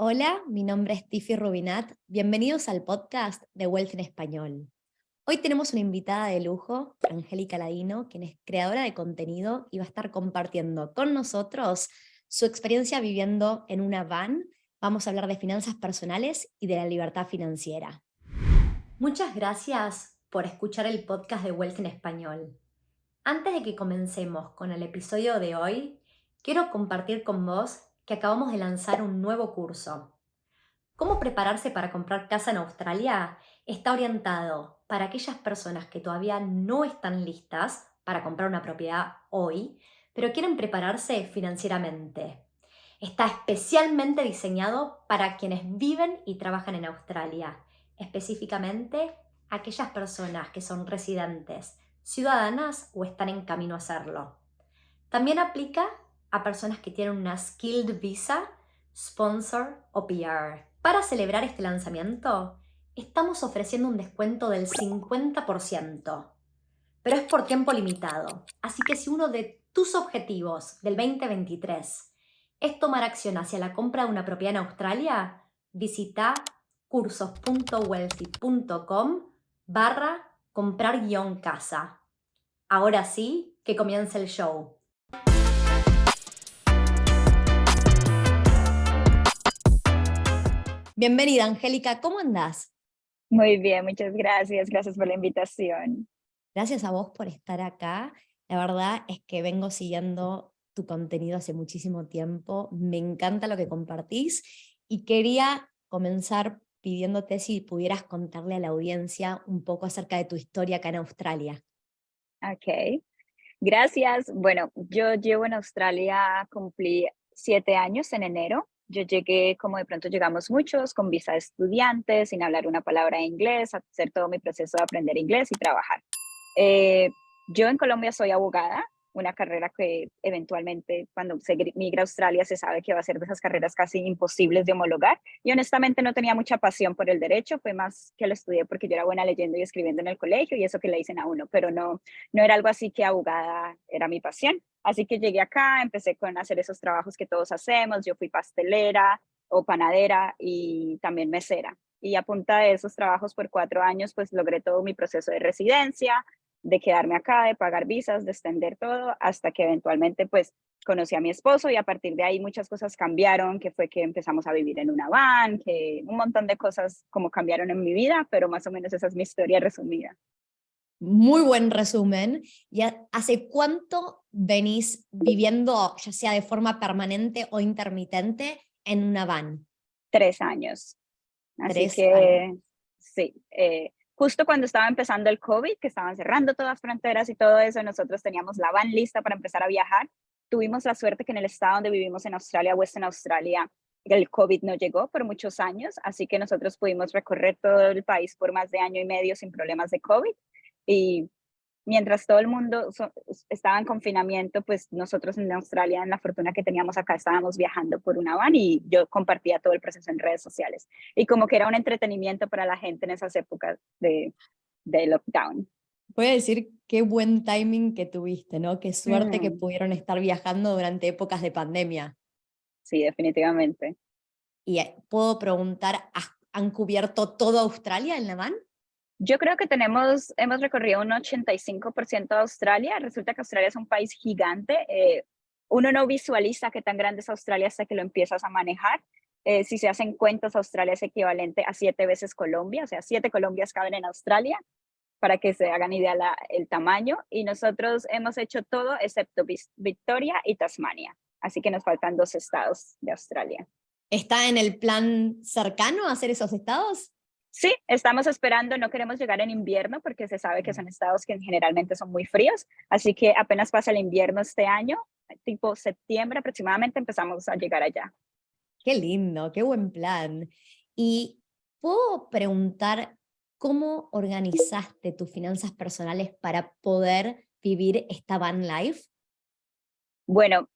Hola, mi nombre es Tiffy Rubinat. Bienvenidos al podcast de Wealth en Español. Hoy tenemos una invitada de lujo, Angélica Ladino, quien es creadora de contenido y va a estar compartiendo con nosotros su experiencia viviendo en una van. Vamos a hablar de finanzas personales y de la libertad financiera. Muchas gracias por escuchar el podcast de Wealth en Español. Antes de que comencemos con el episodio de hoy, quiero compartir con vos que acabamos de lanzar un nuevo curso. ¿Cómo prepararse para comprar casa en Australia? Está orientado para aquellas personas que todavía no están listas para comprar una propiedad hoy, pero quieren prepararse financieramente. Está especialmente diseñado para quienes viven y trabajan en Australia, específicamente aquellas personas que son residentes, ciudadanas o están en camino a hacerlo. También aplica a personas que tienen una Skilled Visa, Sponsor o PR. Para celebrar este lanzamiento, estamos ofreciendo un descuento del 50%, pero es por tiempo limitado. Así que si uno de tus objetivos del 2023 es tomar acción hacia la compra de una propiedad en Australia, visita cursos.wealthy.com/comprar-casa. Ahora sí, que comience el show. Bienvenida, Angélica, ¿cómo andás? Muy bien, muchas gracias. Gracias por la invitación. Gracias a vos por estar acá. La verdad es que vengo siguiendo tu contenido hace muchísimo tiempo. Me encanta lo que compartís y quería comenzar pidiéndote si pudieras contarle a la audiencia un poco acerca de tu historia acá en Australia. Ok, gracias. Bueno, yo llevo en Australia, cumplí 7 años en enero. Yo llegué, como de pronto llegamos muchos, con visa de estudiante, sin hablar una palabra de inglés, a hacer todo mi proceso de aprender inglés y trabajar. Eh, yo en Colombia soy abogada, una carrera que eventualmente cuando se migra a Australia se sabe que va a ser de esas carreras casi imposibles de homologar. Y honestamente no tenía mucha pasión por el derecho, fue más que lo estudié porque yo era buena leyendo y escribiendo en el colegio y eso que le dicen a uno, pero no era algo así que abogada era mi pasión. Así que llegué acá, empecé con hacer esos trabajos que todos hacemos. Yo fui pastelera o panadera y también mesera. Y a punta de esos trabajos por 4 años, pues logré todo mi proceso de residencia, de quedarme acá, de pagar visas, de extender todo, hasta que eventualmente pues conocí a mi esposo y a partir de ahí muchas cosas cambiaron, que fue que empezamos a vivir en una van, que un montón de cosas como cambiaron en mi vida, pero más o menos esa es mi historia resumida. Muy buen resumen. ¿Y hace cuánto venís viviendo, ya sea de forma permanente o intermitente, en una van? 3 años. Así 3 años. que sí, justo cuando estaba empezando el COVID, que estaban cerrando todas las fronteras y todo eso, nosotros teníamos la van lista para empezar a viajar. Tuvimos la suerte que en el estado donde vivimos en Australia, Western Australia, el COVID no llegó por muchos años, así que nosotros pudimos recorrer todo el país por más de año y medio sin problemas de COVID. Y mientras todo el mundo estaba en confinamiento, pues nosotros en Australia, en la fortuna que teníamos acá, estábamos viajando por una van y yo compartía todo el proceso en redes sociales. Y como que era un entretenimiento para la gente en esas épocas de lockdown. Voy a decir qué buen timing que tuviste, ¿no? Qué suerte que Mm, pudieron estar viajando durante épocas de pandemia. sí, definitivamente. Y puedo preguntar, ¿han cubierto toda Australia en la van? Yo creo que hemos recorrido un 85% de Australia. Resulta que Australia es un país gigante. Uno no visualiza qué tan grande es Australia hasta que lo empiezas a manejar. Si se hacen cuentas, Australia es equivalente a 7 veces Colombia, o sea, 7 Colombias caben en Australia, para que se hagan idea el tamaño. Y nosotros hemos hecho todo excepto Victoria y Tasmania. Así que nos faltan 2 estados de Australia. ¿Está en el plan cercano a hacer esos estados? Sí, estamos esperando, no queremos llegar en invierno porque se sabe que son estados que generalmente son muy fríos, así que apenas pasa el invierno este año, tipo septiembre aproximadamente, empezamos a llegar allá. Qué lindo, qué buen plan. Y puedo preguntar cómo organizaste tus finanzas personales para poder vivir esta van life. Bueno,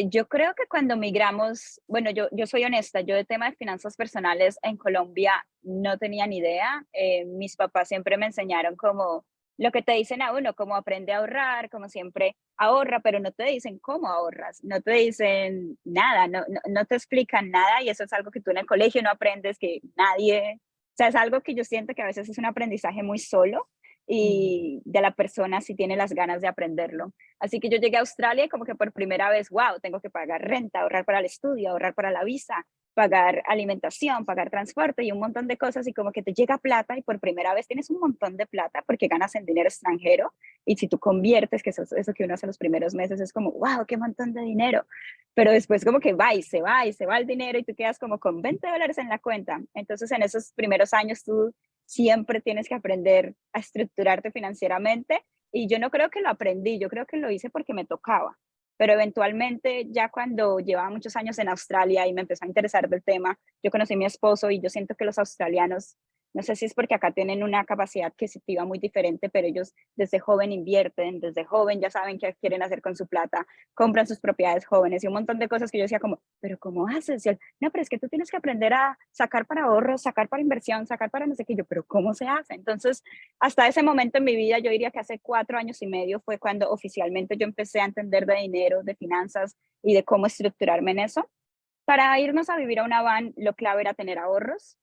yo creo que cuando migramos, bueno, yo soy honesta, yo de tema de finanzas personales en Colombia no tenía ni idea. Mis papás siempre me enseñaron como lo que te dicen a uno, como aprende a ahorrar, como siempre ahorra, pero no te dicen cómo ahorras, no te dicen nada, no te explican nada y eso es algo que tú en el colegio no aprendes, que nadie, o sea, es algo que yo siento que a veces es un aprendizaje muy solo Mm. y de la persona si tiene las ganas de aprenderlo. Así que yo llegué a Australia y como que por primera vez, wow, tengo que pagar renta, ahorrar para el estudio, ahorrar para la visa, pagar alimentación, pagar transporte y un montón de cosas y como que te llega plata y por primera vez tienes un montón de plata porque ganas en dinero extranjero y si tú conviertes, que eso que uno hace los primeros meses es como, wow, qué montón de dinero, pero después como que va y se va y se va el dinero y tú quedas como con $20 en la cuenta. Entonces en esos primeros años tú siempre tienes que aprender a estructurarte financieramente y yo no creo que lo aprendí, yo creo que lo hice porque me tocaba, pero eventualmente ya cuando llevaba muchos años en Australia y me empezó a interesar del tema, yo conocí a mi esposo y yo siento que los australianos, no sé si es porque acá tienen una capacidad adquisitiva muy diferente, pero ellos desde joven invierten, desde joven ya saben qué quieren hacer con su plata, compran sus propiedades jóvenes y un montón de cosas que yo decía como, pero ¿cómo haces? Y él, no, pero es que tú tienes que aprender a sacar para ahorros, sacar para inversión, sacar para no sé qué, yo, pero ¿cómo se hace? Entonces, hasta ese momento en mi vida, yo diría que hace 4 años y medio fue cuando oficialmente yo empecé a entender de dinero, de finanzas y de cómo estructurarme en eso. Para irnos a vivir a una van, lo clave era tener ahorros.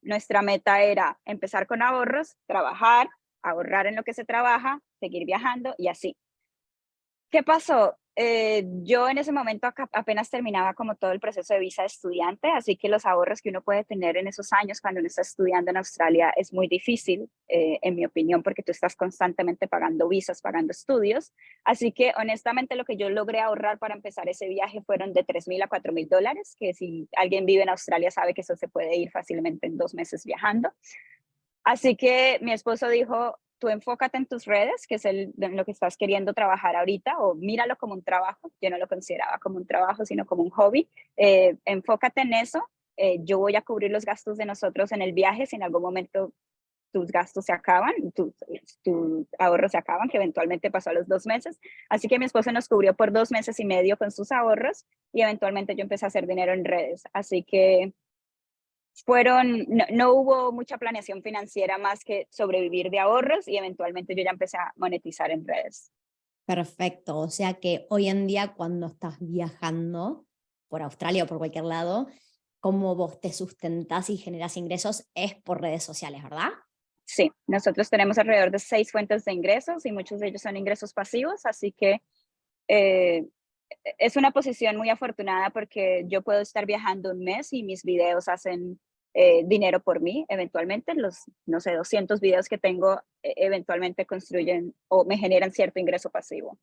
Nuestra meta era empezar con ahorros, trabajar, ahorrar en lo que se trabaja, seguir viajando y así. ¿Qué pasó? Yo en ese momento apenas terminaba como todo el proceso de visa de estudiante, así que los ahorros que uno puede tener en esos años cuando uno está estudiando en Australia es muy difícil, en mi opinión, porque tú estás constantemente pagando visas, pagando estudios. Así que honestamente lo que yo logré ahorrar para empezar ese viaje fueron de $3,000 a $4,000, que si alguien vive en Australia sabe que eso se puede ir fácilmente en 2 meses viajando. Así que mi esposo dijo, tú enfócate en tus redes, que es en lo que estás queriendo trabajar ahorita, o míralo como un trabajo. Yo no lo consideraba como un trabajo, sino como un hobby. Enfócate en eso. Yo voy a cubrir los gastos de nosotros en el viaje si en algún momento tus gastos se acaban, tus ahorros se acaban, que eventualmente pasó a los 2 meses. Así que mi esposo nos cubrió por 2 meses y medio con sus ahorros y eventualmente yo empecé a hacer dinero en redes. Así que no hubo mucha planeación financiera más que sobrevivir de ahorros y eventualmente yo ya empecé a monetizar en redes. Perfecto, o sea que hoy en día cuando estás viajando por Australia o por cualquier lado, cómo vos te sustentás y generás ingresos es por redes sociales, ¿verdad? Sí, nosotros tenemos alrededor de 6 fuentes de ingresos y muchos de ellos son ingresos pasivos, así que eh, es una posición muy afortunada porque yo puedo estar viajando un mes y mis videos hacen dinero por mí. Eventualmente, los, no sé, 200 videos que tengo eventualmente construyen o me generan cierto ingreso pasivo.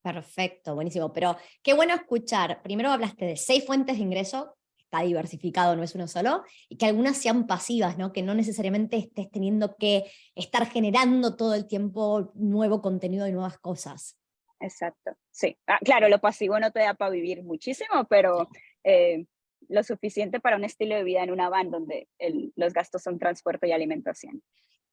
Perfecto, buenísimo. Pero qué bueno escuchar. Primero hablaste de 6 fuentes de ingreso, está diversificado, no es uno solo, y que algunas sean pasivas, ¿no? Que no necesariamente estés teniendo que estar generando todo el tiempo nuevo contenido y nuevas cosas. Exacto, sí. Ah, claro, lo pasivo no te da para vivir muchísimo, pero eh, lo suficiente para un estilo de vida en una van donde los gastos son transporte y alimentación.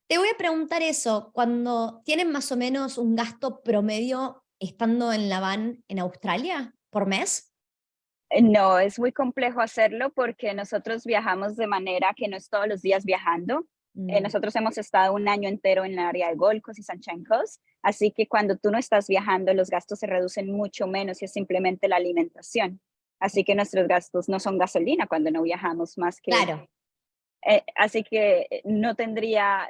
Te voy a preguntar eso, cuando tienen más o menos un gasto promedio estando en la van en Australia por mes. No, es muy complejo hacerlo porque nosotros viajamos de manera que no es todos los días viajando. Mm, Nosotros hemos estado un año entero en el área de Gold Coast y Sunshine Coast, así que cuando tú no estás viajando, los gastos se reducen mucho menos y es simplemente la alimentación. Así que nuestros gastos no son gasolina cuando no viajamos más que claro. así que no tendría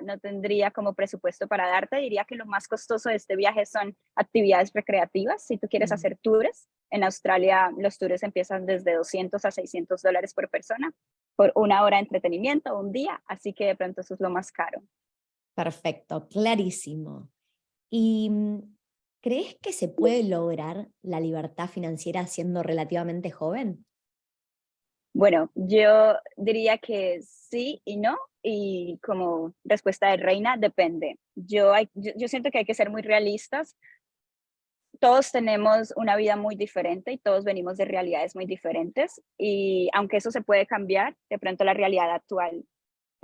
como presupuesto para darte. Diría que lo más costoso de este viaje son actividades recreativas. Si tú quieres Mm. hacer tours, en Australia los tours empiezan desde $200 a $600 por persona, por una hora de entretenimiento, un día, así que de pronto eso es lo más caro. Perfecto, clarísimo. ¿Y crees que se puede lograr la libertad financiera siendo relativamente joven? Bueno, yo diría que sí y no, y como respuesta de reina, depende. Yo siento que hay que ser muy realistas. Todos tenemos una vida muy diferente y todos venimos de realidades muy diferentes y aunque eso se puede cambiar, de pronto la realidad actual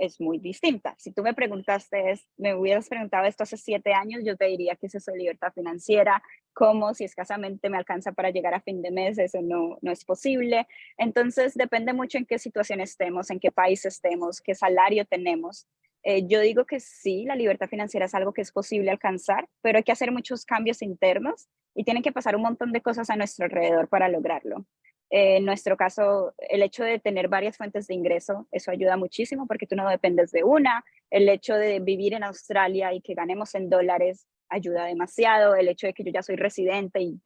es muy distinta. Si tú me hubieras preguntado esto hace 7 años, yo te diría que es eso de libertad financiera, cómo si escasamente me alcanza para llegar a fin de mes, eso no es posible. Entonces depende mucho en qué situación estemos, en qué país estemos, qué salario tenemos. Yo digo que sí, la libertad financiera es algo que es posible alcanzar, pero hay que hacer muchos cambios internos y tienen que pasar un montón de cosas a nuestro alrededor para lograrlo. En nuestro caso, el hecho de tener varias fuentes de ingreso, eso ayuda muchísimo porque tú no dependes de una. El hecho de vivir en Australia y que ganemos en dólares ayuda demasiado. El hecho de que yo ya soy residente y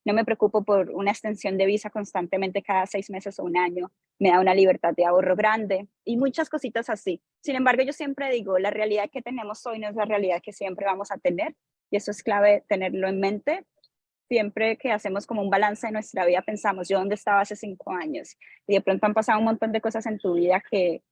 no me preocupo por una extensión de visa constantemente cada 6 meses o un año, me da una libertad de ahorro grande y muchas cositas así. Sin embargo, yo siempre digo, la realidad que tenemos hoy no es la realidad que siempre vamos a tener y eso es clave tenerlo en mente. Siempre que hacemos como un balance de nuestra vida, pensamos, yo dónde estaba hace 5 años y de pronto han pasado un montón de cosas en tu vida que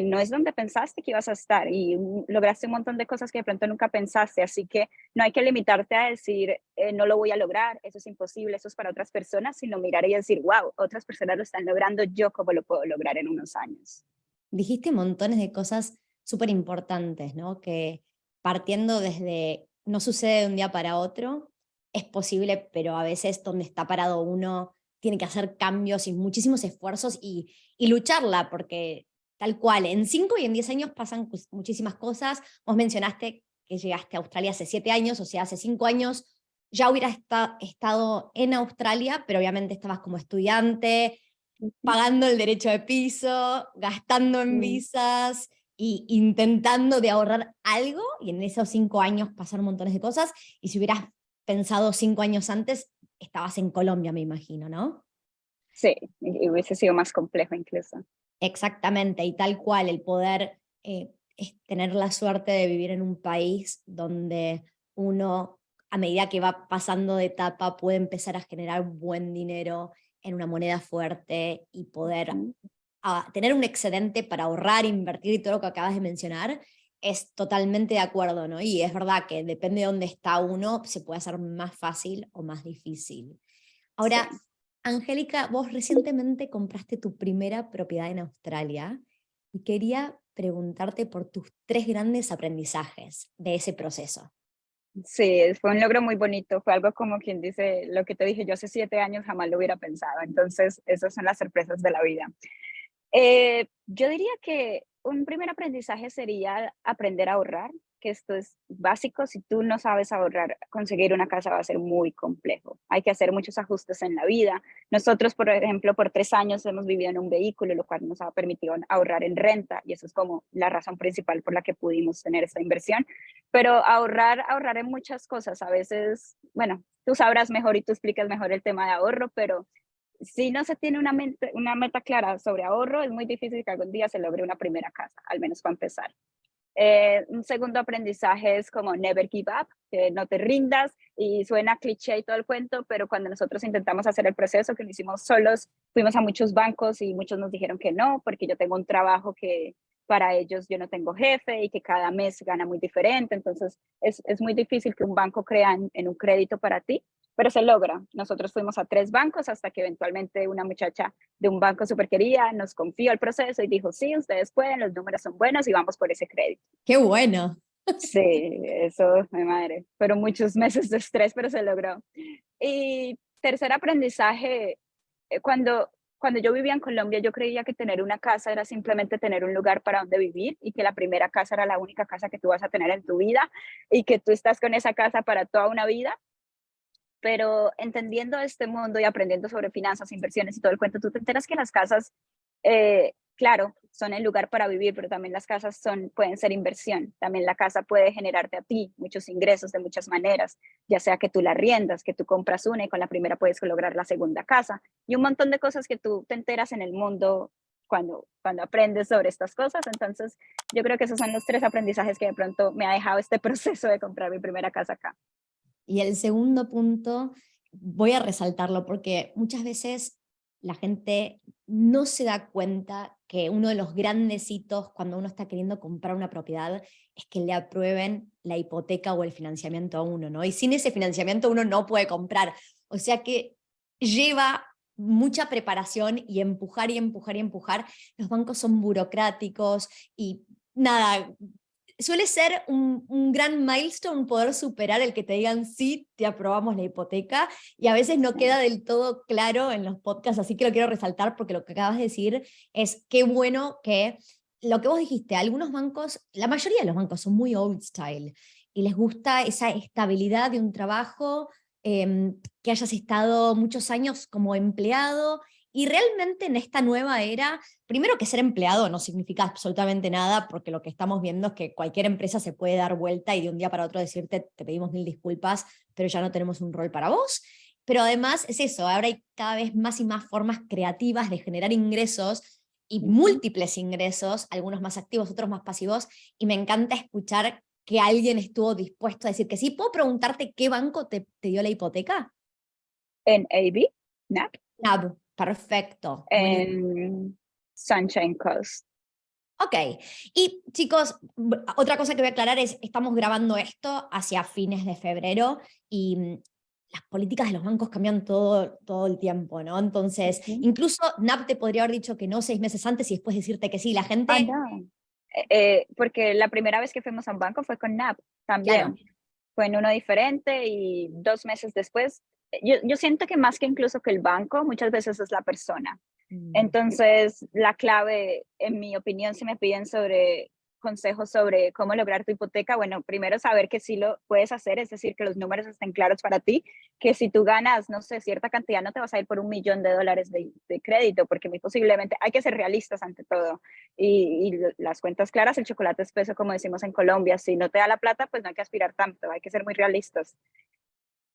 no es donde pensaste que ibas a estar y lograste un montón de cosas que de pronto nunca pensaste, así que no hay que limitarte a decir, no lo voy a lograr, eso es imposible, eso es para otras personas, sino mirar y decir, wow, otras personas lo están logrando, yo cómo lo puedo lograr en unos años. Dijiste montones de cosas súper importantes, ¿no? Que partiendo desde no sucede de un día para otro, es posible, pero a veces donde está parado uno tiene que hacer cambios y muchísimos esfuerzos y lucharla, porque tal cual, en 5 y en 10 años pasan muchísimas cosas. Vos mencionaste que llegaste a Australia hace 7 años, o sea, hace 5 años ya hubieras estado en Australia, pero obviamente estabas como estudiante, pagando el derecho de piso, gastando en Mm. visas y intentando de ahorrar algo, y en esos 5 años pasaron montones de cosas, y si hubieras pensado 5 años antes, estabas en Colombia, me imagino, ¿no? Sí, y hubiese sido más complejo incluso. Exactamente, y tal cual, el poder es tener la suerte de vivir en un país donde uno, a medida que va pasando de etapa, puede empezar a generar buen dinero en una moneda fuerte y poder Ujú. tener un excedente para ahorrar, invertir y todo lo que acabas de mencionar, es totalmente de acuerdo, ¿no? Y es verdad que depende de dónde está uno, se puede hacer más fácil o más difícil. Ahora, Sí. Angélica, vos recientemente compraste tu primera propiedad en Australia y quería preguntarte por tus 3 grandes aprendizajes de ese proceso. Sí, fue un logro muy bonito, fue algo como quien dice, lo que te dije yo hace 7 años jamás lo hubiera pensado, entonces esas son las sorpresas de la vida. Yo diría que un primer aprendizaje sería aprender a ahorrar, que esto es básico. Si tú no sabes ahorrar, conseguir una casa va a ser muy complejo. Hay que hacer muchos ajustes en la vida. Nosotros, por ejemplo, por 3 años hemos vivido en un vehículo, lo cual nos ha permitido ahorrar en renta y eso es como la razón principal por la que pudimos tener esta inversión. Pero ahorrar en muchas cosas. A veces, bueno, tú sabrás mejor y tú explicas mejor el tema de ahorro, pero si no se tiene una meta clara sobre ahorro, es muy difícil que algún día se logre una primera casa, al menos para empezar. Un segundo aprendizaje es como never give up, que no te rindas y suena cliché y todo el cuento, pero cuando nosotros intentamos hacer el proceso, que lo hicimos solos, fuimos a muchos bancos y muchos nos dijeron que no, porque yo tengo un trabajo que para ellos yo no tengo jefe y que cada mes gana muy diferente, entonces es muy difícil que un banco crea en un crédito para ti, pero se logra. Nosotros fuimos a 3 bancos hasta que eventualmente una muchacha de un banco súper querida nos confió el proceso y dijo, sí, ustedes pueden, los números son buenos y vamos por ese crédito. ¡Qué bueno! Sí, eso, mi madre. Fueron muchos meses de estrés, pero se logró. Y tercer aprendizaje, cuando yo vivía en Colombia, yo creía que tener una casa era simplemente tener un lugar para donde vivir y que la primera casa era la única casa que tú vas a tener en tu vida y que tú estás con esa casa para toda una vida. Pero entendiendo este mundo y aprendiendo sobre finanzas, inversiones y todo el cuento, tú te enteras que las casas, claro, son el lugar para vivir, pero también las casas pueden ser inversión. También la casa puede generarte a ti muchos ingresos de muchas maneras, ya sea que tú la riendas, que tú compras una y con la primera puedes lograr la segunda casa y un montón de cosas que tú te enteras en el mundo cuando aprendes sobre estas cosas. Entonces, yo creo que esos son los 3 aprendizajes que de pronto me ha dejado este proceso de comprar mi primera casa acá. Y el segundo punto, voy a resaltarlo porque muchas veces la gente no se da cuenta que uno de los grandes hitos cuando uno está queriendo comprar una propiedad es que le aprueben la hipoteca o el financiamiento a uno, ¿no? Y sin ese financiamiento uno no puede comprar. O sea que lleva mucha preparación y empujar y empujar y empujar. Los bancos son burocráticos y nada, suele ser un gran milestone poder superar el que te digan sí, te aprobamos la hipoteca, y a veces no queda del todo claro en los podcasts, así que lo quiero resaltar porque lo que acabas de decir es qué bueno que lo que vos dijiste, algunos bancos, la mayoría de los bancos son muy old style y les gusta esa estabilidad de un trabajo, que hayas estado muchos años como empleado y realmente en esta nueva era, primero que ser empleado no significa absolutamente nada porque lo que estamos viendo es que cualquier empresa se puede dar vuelta y de un día para otro decirte te pedimos mil disculpas, pero ya no tenemos un rol para vos. Pero además es eso, ahora hay cada vez más y más formas creativas de generar ingresos y Ujú. múltiples ingresos, algunos más activos, otros más pasivos, y me encanta escuchar que alguien estuvo dispuesto a decir que sí. ¿Puedo preguntarte qué banco te dio la hipoteca? En AB, NAP, NAB, perfecto, buenísimo. en Sunshine Coast. Ok, y chicos, otra cosa que voy a aclarar es, estamos grabando esto hacia fines de febrero y las políticas de los bancos cambian todo el tiempo, ¿no? Entonces, Ujú. incluso NAB te podría haber dicho que no 6 meses antes y después decirte que sí. La Ah, gente, no. Porque la primera vez que fuimos a un banco fue con NAP claro. también. Fue en uno diferente y 2 meses después, yo siento que más que incluso que el banco, muchas veces es la persona. Mm. Entonces, la clave, en mi opinión, si me piden sobre consejos sobre cómo lograr tu hipoteca, bueno, primero saber que sí lo puedes hacer, es decir, que los números estén claros para ti, que si tú ganas, no sé, cierta cantidad, no te vas a ir por $1 millón de crédito, porque muy posiblemente hay que ser realistas ante todo. Y las cuentas claras, el chocolate espeso, como decimos en Colombia, si no te da la plata, pues no hay que aspirar tanto, hay que ser muy realistas.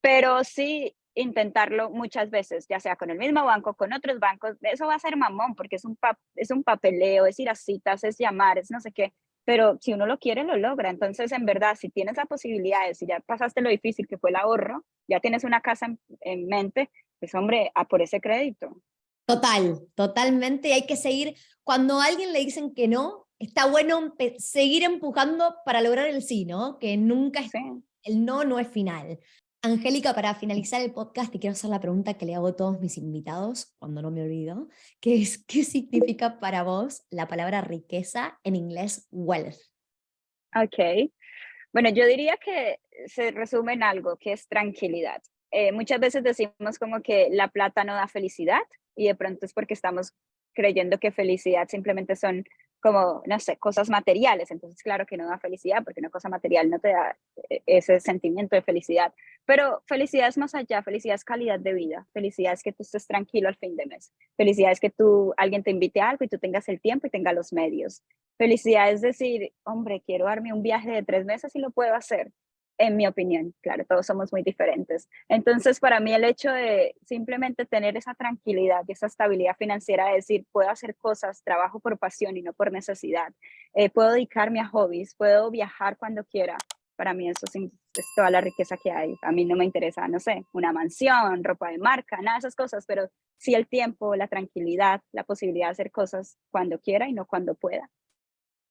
Pero sí intentarlo muchas veces, ya sea con el mismo banco, con otros bancos, eso va a ser mamón, porque es un papeleo, es ir a citas, es llamar, es no sé qué, pero si uno lo quiere, lo logra. Entonces, en verdad, si tienes la posibilidad, si ya pasaste lo difícil que fue el ahorro, ya tienes una casa en mente, pues hombre, a por ese crédito. Totalmente. Hay que seguir, cuando a alguien le dicen que no, está bueno seguir empujando para lograr el sí, ¿no? Que nunca es, Sí. el no no es final. Angélica, para finalizar el podcast, te quiero hacer la pregunta que le hago a todos mis invitados, cuando no me olvido, que es, ¿qué significa para vos la palabra riqueza en inglés wealth? Ok. Bueno, yo diría que se resume en algo que es tranquilidad. Muchas veces decimos como que la plata no da felicidad y de pronto es porque estamos creyendo que felicidad simplemente son como, no sé, cosas materiales. Entonces, claro que no da felicidad porque una cosa material no te da ese sentimiento de felicidad. Pero felicidad es más allá, felicidad es calidad de vida, felicidad es que tú estés tranquilo al fin de mes, felicidad es que alguien te invite a algo y tú tengas el tiempo y tengas los medios. Felicidad es decir, hombre, quiero darme un viaje de 3 meses y lo puedo hacer, en mi opinión. Claro, todos somos muy diferentes. Entonces, para mí el hecho de simplemente tener esa tranquilidad y esa estabilidad financiera de decir, puedo hacer cosas, trabajo por pasión y no por necesidad, puedo dedicarme a hobbies, puedo viajar cuando quiera. Para mí eso es toda la riqueza que hay. A mí no me interesa, no sé, una mansión, ropa de marca, nada de esas cosas, pero sí el tiempo, la tranquilidad, la posibilidad de hacer cosas cuando quiera y no cuando pueda.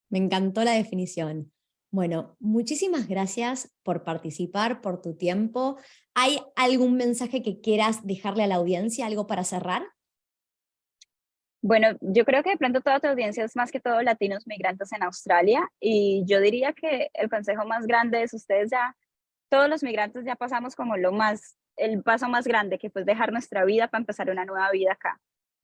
Me encantó la definición. Bueno, muchísimas gracias por participar, por tu tiempo. ¿Hay algún mensaje que quieras dejarle a la audiencia, algo para cerrar? Bueno, yo creo que de pronto toda tu audiencia es más que todo latinos migrantes en Australia y yo diría que el consejo más grande es ustedes ya, todos los migrantes ya pasamos como el paso más grande que pues dejar nuestra vida para empezar una nueva vida acá.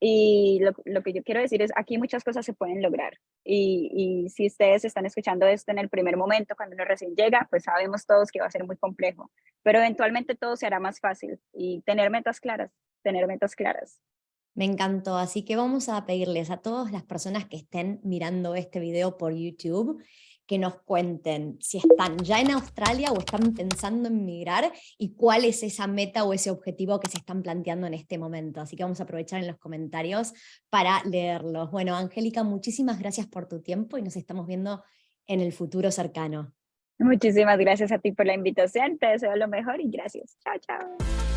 Y lo que yo quiero decir es, aquí muchas cosas se pueden lograr. Y si ustedes están escuchando esto en el primer momento, cuando uno recién llega, pues sabemos todos que va a ser muy complejo, pero eventualmente todo se hará más fácil y tener metas claras, tener metas claras. Me encantó, así que vamos a pedirles a todas las personas que estén mirando este video por YouTube que nos cuenten si están ya en Australia o están pensando en migrar y cuál es esa meta o ese objetivo que se están planteando en este momento. Así que vamos a aprovechar en los comentarios para leerlos. Bueno, Angélica, muchísimas gracias por tu tiempo y nos estamos viendo en el futuro cercano. Muchísimas gracias a ti por la invitación, te deseo lo mejor y gracias. Chao, chao.